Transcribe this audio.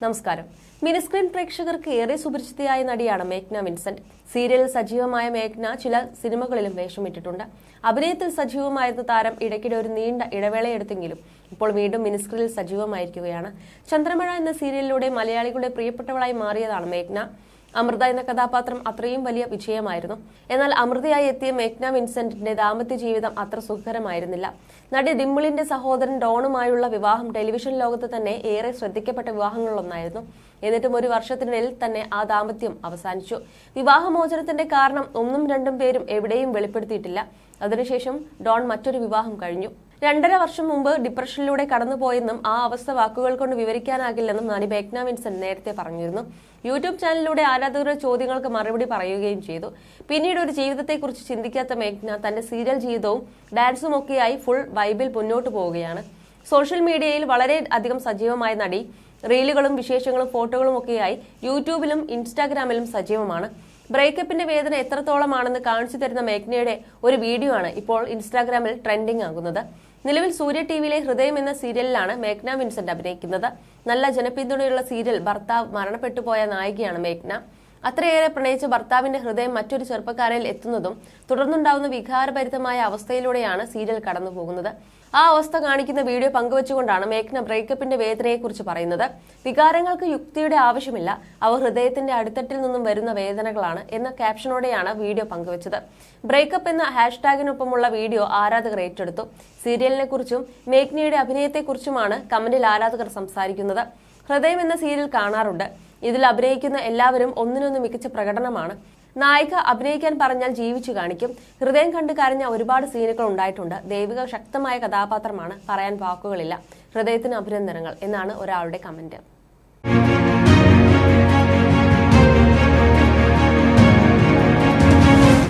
നമസ്കാരം. മിനിസ്ക്രീൻ പ്രേക്ഷകർക്ക് ഏറെ സുപരിചിതയായ നടിയാണ് മേഘ്ന വിൻസെന്റ്. സീരിയലിൽ സജീവമായ മേഘ്ന ചില സിനിമകളിലും വേഷമിട്ടിട്ടുണ്ട്. അഭിനയത്തിൽ സജീവമായിരുന്ന താരം ഇടയ്ക്കിടെ ഒരു നീണ്ട ഇടവേളയെടുത്തെങ്കിലും ഇപ്പോൾ വീണ്ടും മിനിസ്ക്രീനിൽ സജീവമായിരിക്കുകയാണ്. ചന്ദ്രമഴ എന്ന സീരിയലിലൂടെ മലയാളികളുടെ പ്രിയപ്പെട്ടവളായി മാറിയതാണ് മേഘ്ന. അമൃത എന്ന കഥാപാത്രം അത്രയും വലിയ വിജയമായിരുന്നു. എന്നാൽ അമൃതയായി എത്തിയ മേഘ്ന വിൻസെന്റിന്റെ ദാമ്പത്യ ജീവിതം അത്ര സുഖകരമായിരുന്നില്ല. നടി ഡിംപിളിന്റെ സഹോദരൻ ഡോണുമായുള്ള വിവാഹം ടെലിവിഷൻ ലോകത്ത് തന്നെ ഏറെ ശ്രദ്ധിക്കപ്പെട്ട വിവാഹങ്ങളിലൊന്നായിരുന്നു. എന്നിട്ടും ഒരു വർഷത്തിനിടയിൽ തന്നെ ആ ദാമ്പത്യം അവസാനിച്ചു. വിവാഹമോചനത്തിന്റെ കാരണം ഒന്നും രണ്ടും പേരും എവിടെയും വെളിപ്പെടുത്തിയിട്ടില്ല. അതിനുശേഷം ഡോൺ മറ്റൊരു വിവാഹം കഴിഞ്ഞു. 2.5 വർഷം മുമ്പ് ഡിപ്രഷനിലൂടെ കടന്നുപോയെന്നും ആ അവസ്ഥ വാക്കുകൾ കൊണ്ട് വിവരിക്കാനാകില്ലെന്നും നടി മേഘ്ന വിൻസെന്റ് നേരത്തെ പറഞ്ഞിരുന്നു. യൂട്യൂബ് ചാനലിലൂടെ ആരാധകരുടെ ചോദ്യങ്ങൾക്ക് മറുപടി പറയുകയും ചെയ്തു. പിന്നീട് ഒരു ജീവിതത്തെക്കുറിച്ച് ചിന്തിക്കാത്ത മേഘ്ന തന്റെ സീരിയൽ ജീവിതവും ഡാൻസും ഒക്കെയായി ഫുൾ വൈബിൽ മുന്നോട്ട് പോവുകയാണ്. സോഷ്യൽ മീഡിയയിൽ വളരെ അധികം സജീവമായ നടി റീലുകളും വിശേഷങ്ങളും ഫോട്ടോകളും ഒക്കെയായി യൂട്യൂബിലും ഇൻസ്റ്റാഗ്രാമിലും സജീവമാണ്. ബ്രേക്കപ്പിന്റെ വേദന എത്രത്തോളമാണെന്ന് കാണിച്ചു തരുന്ന മേഘ്നയുടെ ഒരു വീഡിയോ ആണ് ഇപ്പോൾ ഇൻസ്റ്റാഗ്രാമിൽ ട്രെൻഡിംഗ് ആകുന്നത്. നിലവിൽ സൂര്യ ടിവിയിലെ ഹൃദയം എന്ന സീരിയലിലാണ് മേഘ്ന വിൻസെന്റ് അഭിനയിക്കുന്നത്. നല്ല ജനപിന്തുണയുള്ള സീരിയൽ ഭർത്താവ് മരണപ്പെട്ടുപോയ നായികയാണ് മേഘ്ന. അത്രയേറെ പ്രണയിച്ച ഭർത്താവിന്റെ ഹൃദയം മറ്റൊരു ചെറുപ്പക്കാരിൽ എത്തുന്നതും തുടർന്നുണ്ടാവുന്ന വികാരഭരിതമായ അവസ്ഥയിലൂടെയാണ് സീരിയൽ കടന്നുപോകുന്നത്. ആ അവസ്ഥ കാണിക്കുന്ന വീഡിയോ പങ്കുവച്ചുകൊണ്ടാണ് മേഘ്ന ബ്രേക്കപ്പിന്റെ വേദനയെക്കുറിച്ച് പറയുന്നത്. വികാരങ്ങൾക്ക് യുക്തിയുടെ ആവശ്യമില്ല, അവ ഹൃദയത്തിന്റെ അടിത്തട്ടിൽ നിന്നും വരുന്ന വേദനകളാണ് എന്ന ക്യാപ്ഷനോടെയാണ് വീഡിയോ പങ്കുവച്ചത്. ബ്രേക്കപ്പ് എന്ന ഹാഷ്ടാഗിനൊപ്പമുള്ള വീഡിയോ ആരാധകർ ഏറ്റെടുത്തു. സീരിയലിനെ കുറിച്ചും മേഘ്നയുടെ അഭിനയത്തെക്കുറിച്ചുമാണ് കമന്റിൽ ആരാധകർ സംസാരിക്കുന്നത്. ഹൃദയം എന്ന സീരിയൽ കാണാറുണ്ട്. ഇതിൽ അഭിനയിക്കുന്ന എല്ലാവരും ഒന്നിനൊന്ന് മികച്ച പ്രകടനമാണ്. നായിക അഭിനയിക്കാൻ പറഞ്ഞാൽ ജീവിച്ചു കാണിക്കും. ഹൃദയം കണ്ടു കരഞ്ഞ ഒരുപാട് സീനുകൾ ഉണ്ടായിട്ടുണ്ട്. ദൈവിക ശക്തമായ കഥാപാത്രമാണ്, പറയാൻ വാക്കുകളില്ല. ഹൃദയത്തിന് അഭിനന്ദനങ്ങൾ എന്നാണ് ഒരാളുടെ കമന്റ്.